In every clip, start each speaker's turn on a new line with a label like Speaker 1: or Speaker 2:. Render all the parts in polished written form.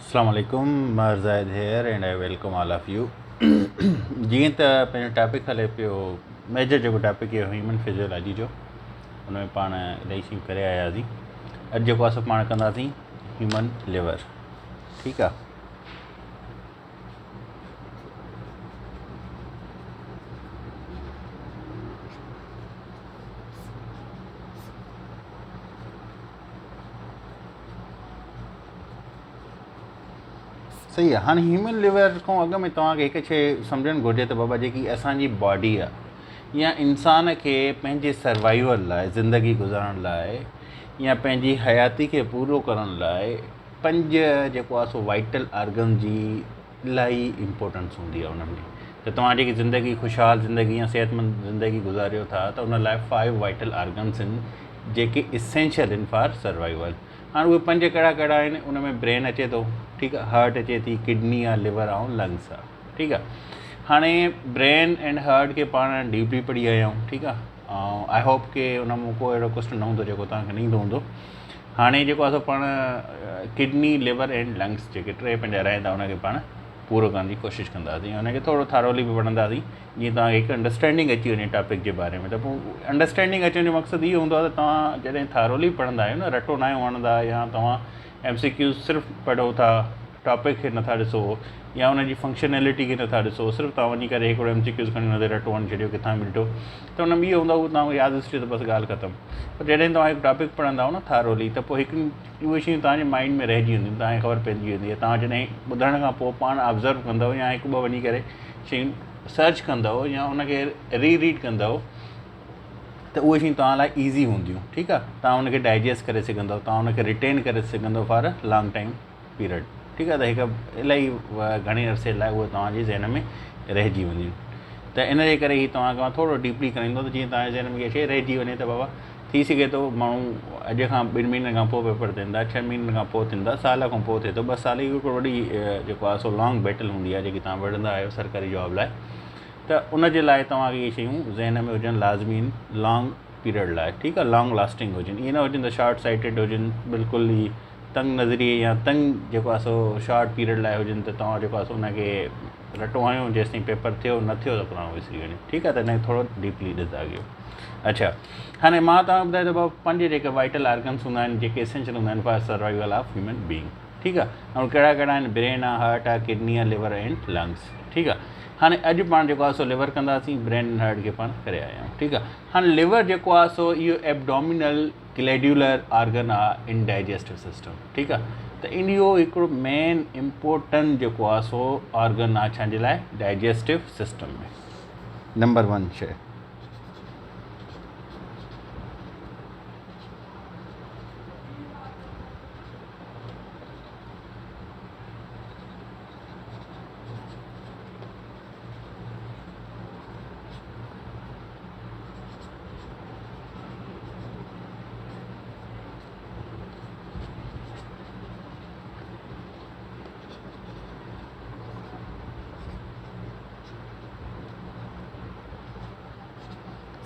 Speaker 1: अस्सलामुअलैकुम मरज़ाइद here and I welcome all of you. जीअं त पंहिंजो टॉपिक हले पियो, मेजर जेको टॉपिक इहो ह्यूमन फिजियोलॉजी जो, हुन में पाण इलाही शयूं करे आयासीं। अॼु जेको आहे पाण कंदासीं ह्यूमन लिवर। ठीकु आहे। सही आहे। हाणे ह्यूमन लिवर खां अॻु में तव्हांखे हिकु शइ सम्झणु घुरिजे त बाबा जेकी असांजी बॉडी आहे या इंसान खे पंहिंजे सर्वाइवल लाइ, ज़िंदगी गुज़ारण लाइ या पंहिंजी हयाती खे पूरो करण लाइ 5 जेको आहे सो वाइटल आर्गन जी इलाही इम्पोर्टेंस हूंदी आहे। उन में त तव्हां जेकी ज़िंदगी ख़ुशहाल ज़िंदगी या सिहतमंद ज़िंदगी गुज़ारियो था त उन लाइ 5 वाइटल आर्गन्स आहिनि जेके इसेंशियल आहिनि फॉर सर्वाइवल। हाणे उहे 5 कहिड़ा कहिड़ा आहिनि? उन में ब्रेन अचे थो, ठीकु आहे, हार्ट अचे थी, किडनी आहे, लिवर ऐं लंग्स आहे। ठीकु आहे। हाणे ब्रेन एंड हार्ट खे पाण डीपली पढ़ी आया आहियूं। ठीकु आहे। ऐं आई होप कि उन में को अहिड़ो क्वेश्चन न हूंदो जेको तव्हांखे न ईंदो हूंदो। हाणे जेको आहे पाण किडनी, लिवर एंड लंग्स जेके 3 पंहिंजा रहंदा उनखे पाण पूरो करण जी कोशिशि कंदासीं। उनखे थोरो थारोली बि पढ़ंदासीं जीअं तव्हांखे हिकु अंडरस्टैंडिंग अची वञे टॉपिक जे बारे में। त पोइ अंडरस्टैंडिंग अचण जो मक़सदु इहो हूंदो आहे त तव्हां जॾहिं थारोली पढ़ंदा आहियो न, रटो न वणंदा या तव्हां MCQ सिर्फ़ु पढ़ो था, टॉपिक खे नथा ॾिसो या उनजी फंक्शनैलिटी खे नथा ॾिसो, सिर्फ़ु तव्हां वञी करे हिकिड़ो MCQ खणी हुनते रटो वञी छॾियो किथां बि ॾिठो, त हुन में इहो हूंदो आहे तव्हांखे यादि अचे त बसि ॻाल्हि ख़तमु। पर जॾहिं तव्हां हिकु टॉपिक पढ़ंदा न थारोली, त पोइ हिकु उहे शयूं तव्हांजे माइंड में रहिजी वेंदियूं, तव्हांखे ख़बर पइजी वेंदी आहे। तव्हां जॾहिं ॿुधण खां पोइ पाण ऑब्ज़र्व कंदव या हिकु ॿ वञी करे शयूं सर्च कंदव या उनखे रीड कंदव त उहे शयूं तव्हां लाइ ईज़ी हूंदियूं। ठीकु आहे। तव्हां उनखे डाइजेस्ट करे सघंदव, तव्हां उनखे रिटेन करे सघंदव for a long time period. ठीकु आहे। त हिकु इलाही घणे अरसे लाइ उहे तव्हांजे ज़हन में रहिजी वेंदियूं। त इन जे करे ई तव्हांखे मां थोरो डीपली कराईंदो त जीअं तव्हांजे ज़हन में इहा शइ रहिजी वञे त बाबा थी सघे थो माण्हू अॼु खां 2 महीननि खां पोइ पेपर थींदा, 6 महीननि खां पोइ थींदा, साल खां पोइ थिए थो। 2 साल ई हिकिड़ो वॾी जेको आहे सो लॉन्ग बैटल हूंदी आहे जेकी तव्हां विढ़ंदा आहियो सरकारी जॉब लाइ। त उनजे लाइ तव्हांखे इहे शयूं ज़हन में हुजनि लाज़मी आहिनि लॉन्ग पीरियड लाइ। ठीकु आहे। लॉन्ग लास्टिंग हुजनि, ईअं न हुजनि त शॉर्ट साइटेड हुजनि, बिल्कुलु ई तंग नज़रिए या तंग जेको आहे सो शॉर्ट पीरियड लाइ हुजनि त तव्हां जेको आहे सो उनखे रटो आहियो जेसि ताईं पेपर थियो न थियो त पुराणो विसरी वञे। ठीकु आहे। त हिनखे थोरो डीपली ॾिसंदा कयो। अच्छा, हाणे मां तव्हांखे ॿुधाए थो बाबा 5 जेके वाइटल आर्गन्स हूंदा आहिनि जेके एसेंशियल हूंदा आहिनि for survival of human being. ठीकु आहे। ऐं कहिड़ा कहिड़ा आहिनि? ब्रेन आहे, हार्ट आहे, किडनी आहे, लिवर एंड लंग्स। ठीकु आहे। हाणे अॼु पाण जेको आहे सो लिवर कंदासीं, ब्रेन एंड हार्ट खे पाण करे आया आहियूं। ठीकु आहे। हाणे लिवर जेको आहे सो इहो एब्डोमिनल ग्लैड्यूलर आर्गन आहे इन डाइजेस्टिव सिस्टम। ठीकु आहे। त इन जो हिकिड़ो मेन इम्पोर्टेंट जेको आहे सो ऑर्गन आहे छाजे लाइ? डाइजेस्टिव सिस्टम में। नंबर 1 शइ।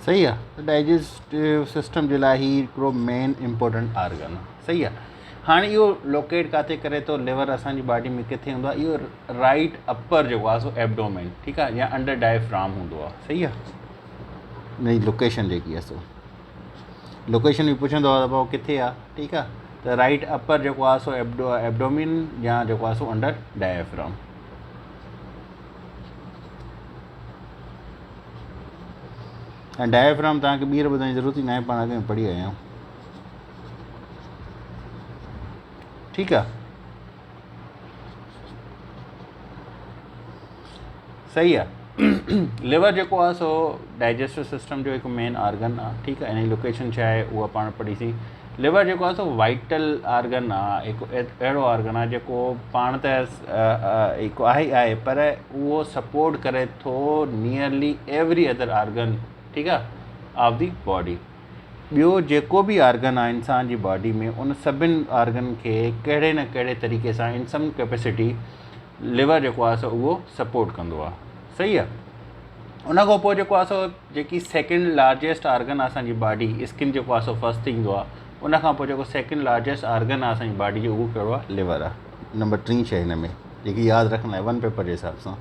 Speaker 1: सही आहे। डाइजेस्टिव सिस्टम जे लाइ ही हिकिड़ो मेन इम्पोर्टेंट आर्गन आहे। सही आहे। हाणे इहो लोकेट किथे करे थो? लिवर असांजी बॉडी में किथे हूंदो आहे? इहो राइट अपर जेको आहे सो एब्डोमेन, ठीकु आहे, या अंडर डायफ्राम हूंदो आहे। सही आहे। नई लोकेशन जेकी आहे सो लोकेशन बि पुछंदो आहे त भाऊ किथे आहे? ठीकु आहे। त राइट अपर जेको आहे सो एब्डोमिन या जेको आहे सो अंडर डायफ्राम। ऐं डायफ्राम तव्हांखे ॿीहर ॿुधाइण जी ज़रूरत ई न आहे, पाण अॻे में पढ़ी आया आहियूं। ठीकु आहे। सही आहे। लिवर जेको आहे सो डाइजेस्टिव सिस्टम जो हिकु मेन आर्गन आहे। ठीकु आहे। इन जी लोकेशन छा आहे उहा पाण पढ़ीसीं। लिवर जेको आहे सो वाइटल आर्गन आहे, हिकु अहिड़ो आर्गन आहे जेको पाण त हिकु आहे पर उहो सपोर्ट करे थो नियरली एवरी अदर आर्गन, ठीकु आहे, ऑफ दी बॉडी। ॿियो जेको बि आर्गन आहे इंसान जी बॉडी में, उन सभिनि आर्गन खे कहिड़े न कहिड़े तरीक़े सां इन सम कैपेसिटी लिवर जेको आहे सो उहो सपोर्ट कंदो आहे। सही आहे। उनखां पोइ जेको आहे सो जेकी सेकेंड लार्जेस्ट आर्गन आहे असांजी बॉडी, स्किन जेको आहे सो फर्स्ट ईंदो आहे। उनखां पोइ जेको सेकेंड लार्जेस्ट आर्गन आहे असांजी बॉडी जो उहो कहिड़ो आहे? लिवर आहे। नंबर 3 शइ हिन में जेकी यादि रखणु आहे वन पेपर जे हिसाब सां।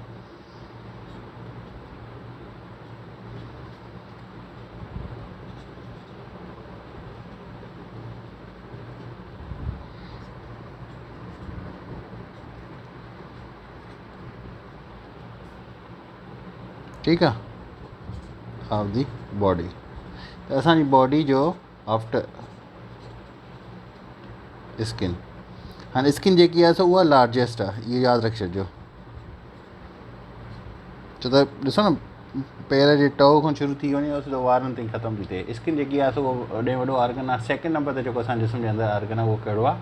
Speaker 1: ठीकु आहे, ऑफ दी बॉडी। त असांजी बॉडी जो आफ्टर स्किन, हाणे स्किन जेकी आहे सो उहा लार्जेस्ट आहे, इहो यादि रखी छॾिजो। छो त ॾिसो न, पेर जे टो खां शुरू थी वञे सिधो वारनि ताईं ख़तमु थी थिए। स्किन जेकी आहे सो वॾे वॾो ऑर्गन आहे। सेकेंड नंबर ते जेको असांजे जिस्म जे अंदरि ऑर्गन आहे उहो कहिड़ो आहे?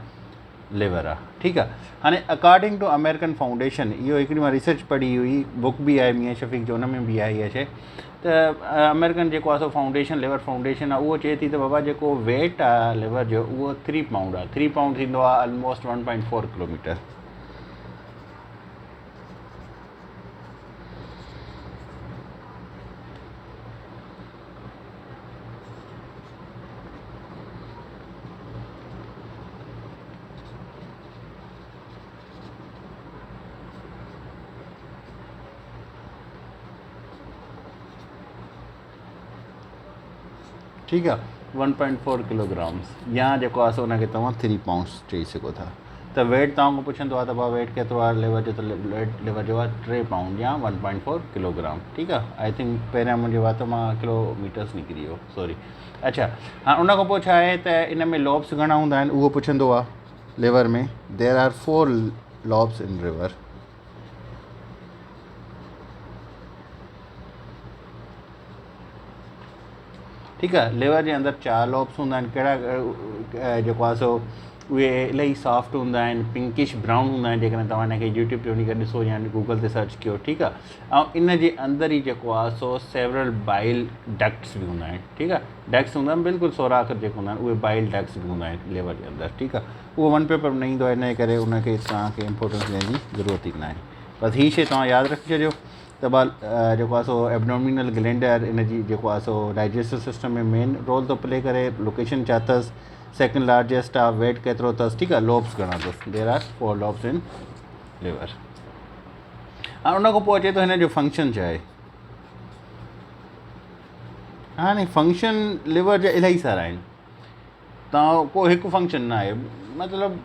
Speaker 1: लिवर आहे। ठीकु आहे। हाणे अकॉर्डिंग टू अमेरिकन फाउंडेशन, इहो हिकिड़ी मां रिसर्च पढ़ी हुई, बुक बि आहे मियां शफ़ीक जो, उन में बि आहे इहा शइ। त अमेरिकन जेको आहे सो फाउंडेशन, लिवर फाउंडेशन आहे, उहो चए थी त बाबा जेको वेट आहे लिवर जो उहो 3 पाउंड आहे। 3 पाउंड थींदो आहे ऑलमोस्ट 1.4 किलोमीटर। ठीकु आहे, 1.4 किलोग्राम्स, या जेको आहे सो हुनखे तव्हां 3 पाउंड्स चई सघो था। त वेट तव्हां खां पुछंदो आहे त भाउ वेट केतिरो आहे लिवर जो, त वेट लिवर जो आहे 3 पाउंड या 1.4 किलोग्राम। ठीकु आहे। आई थिंक पहिरियां मुंहिंजे वात मां किलोमीटर्स निकिरी वियो, सॉरी। अच्छा, हाणे उन खां पोइ छा आहे त इन में लॉब्स घणा हूंदा आहिनि उहो पुछंदो आहे लिवर में। There are 4 lobes in liver. ठीकु आहे। लिवर जे अंदरि 4 लॉब्स हूंदा आहिनि। कहिड़ा जेको आहे सो उहे इलाही सॉफ्ट हूंदा आहिनि, पिंकिश ब्राउन हूंदा आहिनि। जेकॾहिं तव्हां हिनखे यूट्यूब ते वञी करे ॾिसो या गूगल ते सर्च कयो। ठीकु आहे। ऐं इन जे अंदरि ई जेको आहे सो सेवरल बाइल डक्ट्स बि हूंदा आहिनि। ठीकु आहे। डक्ट्स हूंदा आहिनि बिल्कुलु सोराख़ जेके हूंदा आहिनि उहे बाइल डक्ट्स बि हूंदा आहिनि लिवर जे अंदरि। ठीकु आहे। उहो वन पेपर में न ईंदो आहे, इन जे करे उनखे तव्हांखे इंपॉर्टेंस ॾियण जी ज़रूरत ई न आहे। बसि हीअ शइ तव्हां यादि रखी छॾियो त जेको आहे सो एब्डोमिनल ग्लैंडर इन जी जेको आहे सो डाइजेस्टिव सिस्टम में मेन रोल थो प्ले करे। लोकेशन छा अथसि, सेकेंड लार्जेस्ट आहे, वेट केतिरो अथसि। ठीकु आहे। लॉब्स घणा अथसि, there are 4 lobes in liver. हाणे उन खां पोइ अचे थो हिन जो फंक्शन छा आहे। हाणे फंक्शन लिवर जा इलाही सारा आहिनि, तव्हां को हिकु फंक्शन न आहे, मतिलबु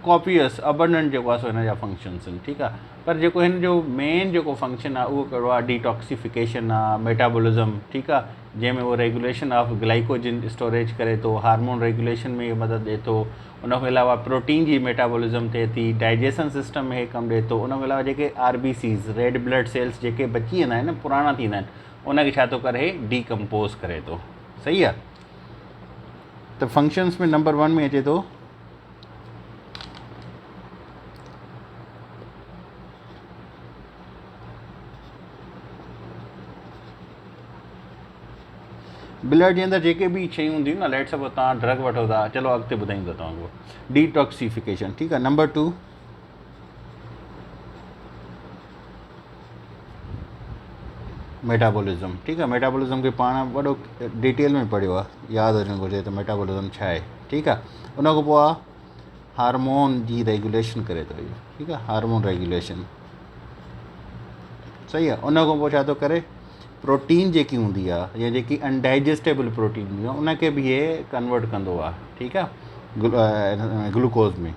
Speaker 1: कॉपियस अबंडेंट जेको आहे सो हिन जा फंक्शन्स आहिनि। ठीकु आहे। पर जेको हिन जो मेन जेको फंक्शन आहे उहो कहिड़ो आहे? डिटॉक्सिफिकेशन आहे, मेटाबॉलिज़म। ठीकु आहे। जंहिंमें उहो रेगुलेशन ऑफ ग्लाइकोजन स्टोरेज करे थो, हार्मोन रेगुलेशन में मदद ॾिए थो। उन खां अलावा प्रोटीन जी मेटाबॉलिज़म थिए थी, डाइजेशन सिस्टम में हे कमु ॾिए थो। उन खां अलावा जेके RBCs, रेड ब्लड सेल्स जेके बची वेंदा आहिनि न, पुराणा थींदा आहिनि, उनखे छा थो करे? डीकम्पोज़ करे थो। सही आहे। त फंक्शन्स में नंबर 1 में अचे थो ब्लड जे अंदरि जेके बि शयूं हूंदियूं न, लेट सपोज तव्हां ड्रग वठो था, चलो अॻिते ॿुधाईंदो तव्हांखे। डिटॉक्सिफिकेशन। ठीकु आहे। Number 2 metabolism. ठीकु आहे। मेटाबॉलिज़म खे पाण वॾो डिटेल में पढ़ियो आहे, यादि हुजणु घुरिजे त मेटाबॉलिज़म छा आहे। ठीकु आहे। उन खां पोइ आहे हार्मोन जी रेगुलेशन करे थो इहो। ठीकु आहे। Hormone regulation. सही आहे। उन खां पोइ छा थो करे? प्रोटीन जेकी हूंदी आहे या जेकी अनडाइजेस्टेबल प्रोटीन हूंदी आहे उनखे बि इहे कन्वर्ट कंदो आहे। ठीकु आहे। ग्लूकोज़ में।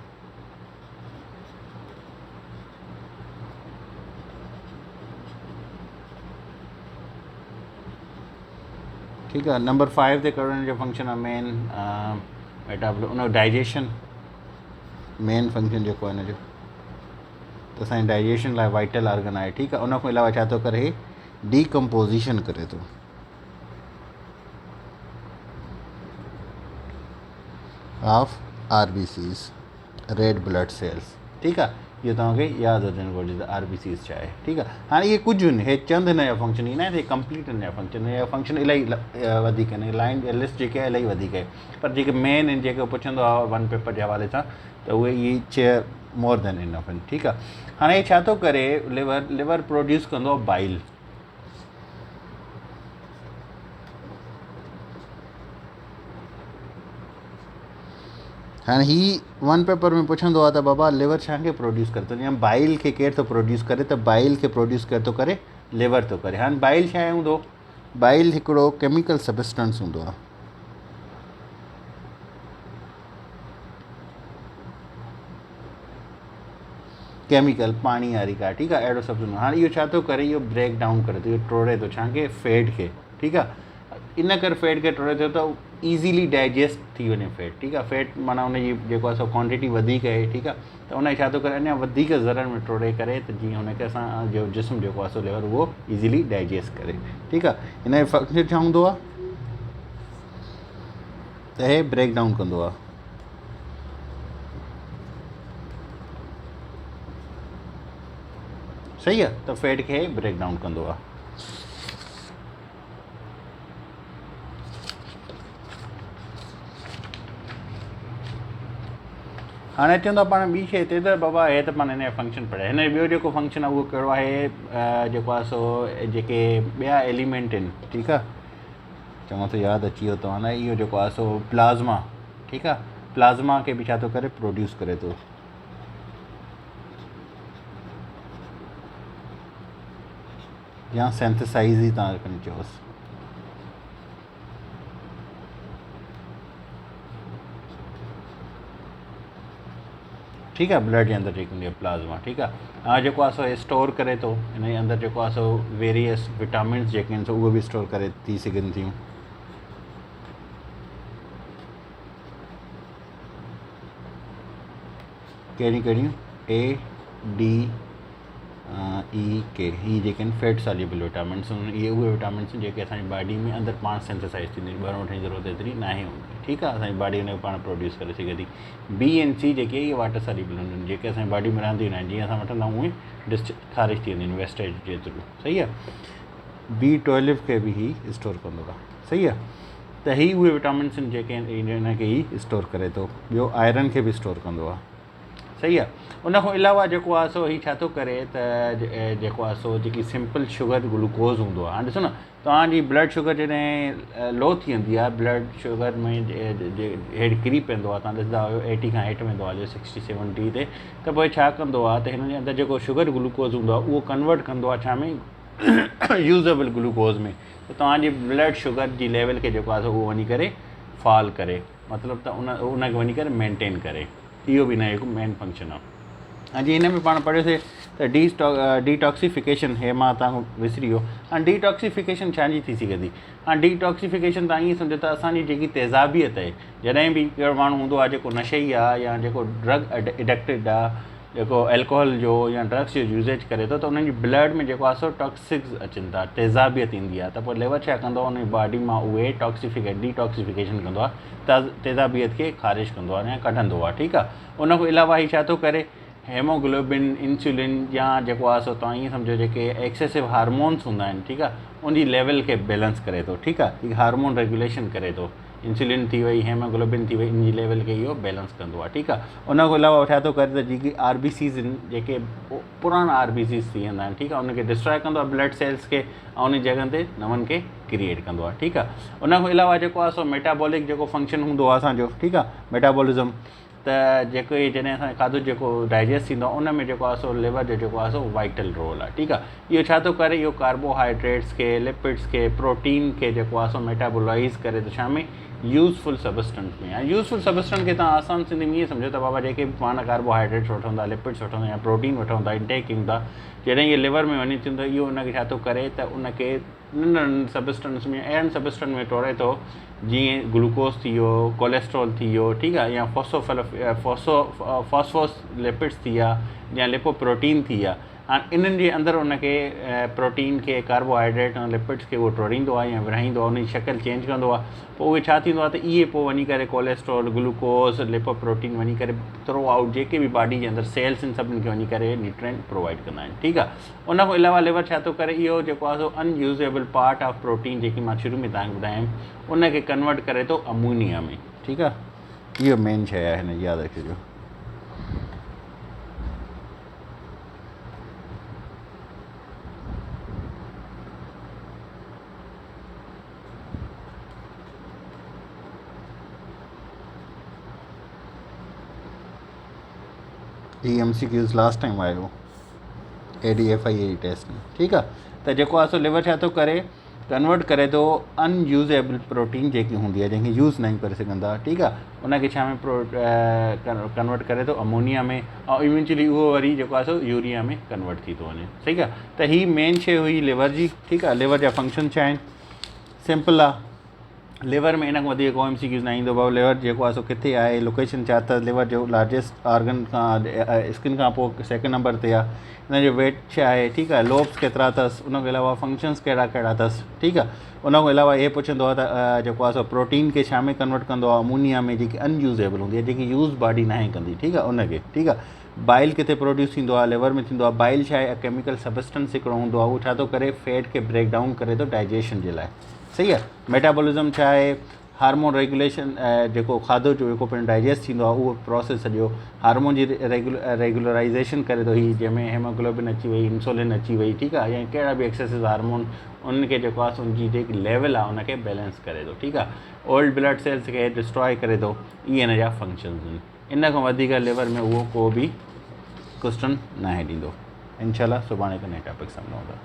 Speaker 1: ठीकु आहे। नंबर 5 ते कहिड़ो हिन जो फंक्शन आहे मेन? मेटाबॉलिज़म, उन डाइजेशन मेन फंक्शन जेको आहे हिन जो, त असांजे डाइजेशन लाइ वाइटल ऑर्गन आहे। ठीकु आहे। उन खां अलावा छा थो करे? डीकम्पोज़िशन करे थो of RBCs, red blood cells. ठीकु आहे। इहो तव्हांखे यादि हुजणु घुरिजे त RBCs छा आहे। ठीकु आहे। हाणे इहे कुझु आहिनि, हे चंद हिन जा फंक्शन ई न आहे, कंप्लीट हिन जा फंक्शन। हिन जा फंक्शन इलाही वधीक आहिनि, लाइन लिस्ट जेके आहे इलाही वधीक आहे, पर जेके मेन आहिनि जेके पुछंदो आहे वन पेपर जे हवाले सां, त उहे इहे 6 मोर देन इनफ आहिनि। ठीकु आहे। हाणे छा थो करे? लिवर प्रोड्यूस कंदो आहे बाइल। हाणे ही वन पेपर में पुछंदो आहे त बाबा लिवर छाखे प्रोड्यूस करे थो, या बाइल खे केरु थो प्रोड्यूस करे, त बाइल खे प्रोड्यूस केरु थो करे, लिवर थो करे। हाणे बाइल छा हूंदो, बाइल हिकिड़ो केमिकल सबस्टेंस हूंदो आहे, केमिकल पाणी वारी का, ठीकु आहे, अहिड़ो सभु हूंदो। हाणे इहो छा थो करे, इहो ब्रेक डाउन करे थो, इहो टोड़े थो छाखे, फैट खे, ठीकु आहे। इन करे फैट खे टोड़े थो त ईज़ीली डाइजेस्ट थी वञे फैट, ठीकु आहे। फैट माना हुनजी जेको आहे सो क्वांटिटी वधीक आहे, ठीकु आहे, त उन छा थो करे अञा वधीक ज़रनि में टोड़े करे, त जीअं हुनखे असांजो जिस्म जेको आहे सो लेवर उहो ईज़ीली डाइजेस्ट करे, ठीकु आहे। हिन जो फंक्शन छा हूंदो आहे, त हे ब्रेक डाउन कंदो आहे। सही आहे, त फैट खे ब्रेक डाउन कंदो आहे। हाणे अचूं था पाण ॿी शइ ते, त बाबा हे त पाण हिन जो फंक्शन पढ़िया। हिन जो ॿियो जेको फंक्शन आहे उहो कहिड़ो आहे, जेको आहे सो जेके ॿिया एलिमेंट आहिनि, ठीकु आहे, चङो त यादि अची वियो तव्हां न, इहो जेको आहे सो प्लाज़्मा, ठीकु आहे, प्लाज़्मा खे बि छा थो करे, प्रोड्यूस करे थो। या सेंथेसाइज़ ई तव्हां खणी चयोसि, ठीकु आहे, ब्लड जे अंदरि जेकी हूंदी आहे प्लाज़्मा, ठीकु आहे। ऐं जेको आहे सो स्टोर करे थो, हिन जे अंदरि जेको आहे सो वेरियस विटामिन्स जेके आहिनि सो उहे बि स्टोर करे थी सघनि थियूं। कहिड़ियूं कहिड़ियूं, ए डी ई के, ही जेके आहिनि फैट सॉल्युबल विटामिन्स, इहे उहे विटामिन्स जेके असांजी बॉडी में अंदरि पाण सेंथेसाइज़ थींदी, ॿाहिरां वठण जी ज़रूरत एतिरी न आहे हूंदी, ठीकु आहे, असांजी बॉडी हुनखे पाण प्रोड्यूस करे सघे थी। बी एंड सी जेके इहे वाटर सॉल्युबल हूंदियूं आहिनि, जेके असांजी बॉडी में रहंदियूं आहिनि, जीअं असां वठंदा आहियूं उहे ख़ारिज थी वेंदियूं आहिनि वेस्टेज जे थ्रू, सही आहे। B12 खे बि ही स्टोर कंदो आहे, सही आहे। त ही उहे विटामिन्स आहिनि जेके हिनखे ही स्टोर करे थो। ॿियो आयरन खे बि स्टोर कंदो आहे, सही आहे। उनखां अलावा जेको आहे सो ही छा थो करे, त जेको आहे सो जेकी सिंपल शुगर ग्लूकोज़ हूंदो आहे, हाणे ॾिसो न, तव्हांजी ब्लड शुगर जॾहिं लो थी वेंदी आहे, ब्लड शुगर में हेठि किरी पवंदो आहे, तव्हां ॾिसंदा आहियो 80 खां हेठि वेंदो आहे, 60-70 ते, त पोइ छा कंदो आहे, त हिन जे अंदरि जेको शुगर ग्लूकोज़ हूंदो आहे उहो कन्वर्ट कंदो आहे छा में, यूज़ेबल ग्लूकोज़ में, त तव्हांजी ब्लड शुगर जी लेवल खे जेको आहे सो उहो वञी करे फॉल करे, मतिलबु त उनखे वञी करे मेंटेन करे। इहो बि हिन जो हिकु मेन फंक्शन आहे। ऐं जीअं हिन में पाण पढ़ियोसीं त डिटॉक्सिफिकेशन, हे मां तव्हांखां विसरी वियो। हाणे डिटॉक्सिफिकेशन छा जी थी सघे थी, हाणे डिटॉक्सिफिकेशन तव्हां ईअं सम्झो त असांजी जेकी तेज़ाबियत आहे, जॾहिं बि कहिड़ो माण्हू हूंदो आहे जेको नशेई आहे या जेको ड्रग एडिक्टेड आहे, जेको एल्कोहल जो या ड्रग्स जो यूज़ेज करे थो, त उन्हनि जी ब्लड में जेको आहे सो टॉक्सिक्स अचनि था, तेज़ाबियत ईंदी आहे, त पोइ लिवर छा कंदो आहे, उन बॉडी मां उहे डिटॉक्सिफिकेशन कंदो आहे, तेज़ाबियत खे ख़ारिज कंदो आहे या कढंदो आहे, ठीकु आहे। उनखां अलावा ही छा थो करे, हेमोग्लोबिन, इंसुलिन, या जेको आहे सो तव्हां ईअं सम्झो जेके एक्सेसिव हार्मोन्स हूंदा आहिनि, ठीकु आहे, उनजी लेवल खे बैलेंस करे थो, ठीकु आहे, हीअ हार्मोन रेगुलेशन करे थो, इंसुलिन थी वई, हेमोग्लोबिन थी वई, इन जी लेवल खे इहो बैलेंस कंदो आहे, ठीकु आहे। उनखां अलावा छा थो करे, त जेकी RBCs आहिनि, जेके पुराणा RBCs थी वेंदा आहिनि, ठीकु आहे, उनखे डिस्ट्रॉय कंदो आहे ब्लड सेल्स खे, ऐं उन जॻह ते नवनि खे क्रिएट कंदो आहे, ठीकु आहे। उनखां अलावा जेको आहे सो मेटाबॉलिक जेको फंक्शन हूंदो आहे असांजो, ठीकु आहे, मेटाबॉलिज़म, त जेको जॾहिं असांजो खाधो जेको डाइजेस्ट थींदो आहे, उन में जेको आहे सो लिवर जो जेको आहे सो वाइटल रोल आहे, ठीकु आहे। इहो छा थो करे, इहो कार्बोहाइड्रेट्स खे, लिपिड्स खे, प्रोटीन खे जेको आहे सो मेटाबोलाइज़ करे थो छा में, यूज़फुल सबस्टेंस में। ऐं यूज़फुल सबस्टेंस खे तव्हां आसान सिंधी में ईअं सम्झो त बाबा जेके बि पाण कार्बोहाइड्रेट्स वठूं था, लिपिड्स वठूं था, या प्रोटीन वठूं था, इंटेक कयूं था, जॾहिं इहे लिवर में वञे थी, त इहो उनखे छा थो करे, त उनखे नंढनि सबस्टेंस में, अहिड़नि सबस्टेंस में टोड़े थो, जीअं ग्लूकोज़ थी वियो, कोलेस्ट्रॉल थी वियो, ठीकु आहे, या फॉस्फोस लिपिड्स थी विया, या लिपोप्रोटीन थी विया। हाणे इन्हनि जे अंदरि उनखे प्रोटीन खे, कार्बोहाइड्रेट ऐं लिपिड्स खे उहो टोड़ींदो आहे या विरहाईंदो आहे, उनजी शक्ल चेंज कंदो आहे, पोइ उहे छा थींदो आहे, त इहे पोइ वञी करे कोलेस्ट्रॉल, ग्लूकोज़, लिपोप्रोटीन वञी करे थ्रू आउट जेके बि बॉडी जे अंदरि सेल्स आहिनि, सभिनि खे वञी करे न्यूट्रिएंट प्रोवाइड कंदा आहिनि, ठीकु आहे। उनखां अलावा लिवर छा थो करे, इहो जेको आहे सो अनयूज़ेबल पार्ट ऑफ प्रोटीन जेकी मां शुरू में तव्हांखे ॿुधायमि, उनखे कन्वर्ट करे थो अमोनिया में, ठीकु आहे। इहो मेन शइ आहे, हिन यादि रखिजो। MCQs लास्ट टाइम आयो ADFI टेस्ट में, ठीकु आहे। त जेको आहे सो लिवर छा थो करे, कन्वर्ट करे थो अनयूज़ेबल प्रोटीन जेकी हूंदी आहे, जंहिंखे यूज़ न करे सघंदा, ठीकु आहे, उनखे छा में कन्वर्ट करे थो अमोनिया में, ऐं इवेंचुअली उहो वरी जेको आहे सो यूरिया में कन्वर्ट थी थो वञे, ठीकु आहे। त हीअ मेन शइ हुई लिवर जी, ठीकु आहे। लिवर जा फंक्शन छा आहिनि, सिंपल आहे। लिवर में इन खां वधीक को MCQs न ईंदो भाऊ। लिवर जेको आहे सो किथे आहे, लोकेशन छा अथसि, लिवर जो लार्जेस्ट ऑर्गन खां स्किन खां पोइ सेकेंड नंबर ते आहे, हिन जो वेट छा आहे, ठीकु आहे, लोब्स केतिरा अथसि, उनखां अलावा फंक्शन्स कहिड़ा कहिड़ा अथसि, ठीकु आहे। उनखां अलावा इहे पुछंदो आहे त जेको आहे सो प्रोटीन खे छा में कन्वर्ट कंदो आहे, अमोनिया में, जेकी अनयूज़ेबल हूंदी आहे, जेकी यूज़ बॉडी न आहे कंदी, ठीकु आहे, उनखे, ठीकु आहे। बाइल किथे प्रोड्यूस थींदो आहे, लिवर में थींदो आहे। बाइल छा आहे, केमिकल सबस्टेंस हिकिड़ो हूंदो आहे, उहो छा थो करे, फैट खे ब्रेक डाउन करे थो डाइजेशन जे लाइ, सही आहे। मेटाबॉलिज़म छा आहे, हार्मोन रेगुलेशन, जेको खाधो जो जेको पहिरियों डाइजेस्ट थींदो आहे, उहो प्रोसेस सॼो हार्मोन जी रेगुलराइज़ेशन करे थो, हीअ जंहिंमें हेमोग्लोबिन अची वई, इंसुलिन अची वई, ठीकु आहे, या कहिड़ा बि एक्सेसिव हार्मोन, उनखे जेको आहे उनजी जेकी लेवल आहे उनखे बैलेंस करे थो, ठीकु आहे। ओल्ड ब्लड सेल्स खे डिस्ट्रॉय करे थो, इहे हिन जा फंक्शन्स आहिनि। इन खां वधीक लिवर में उहो को बि क्वेश्चन न आहे ॾींदो। इंशाल्लाह सुभाणे हिकु नए टॉपिक सां मिलूं था।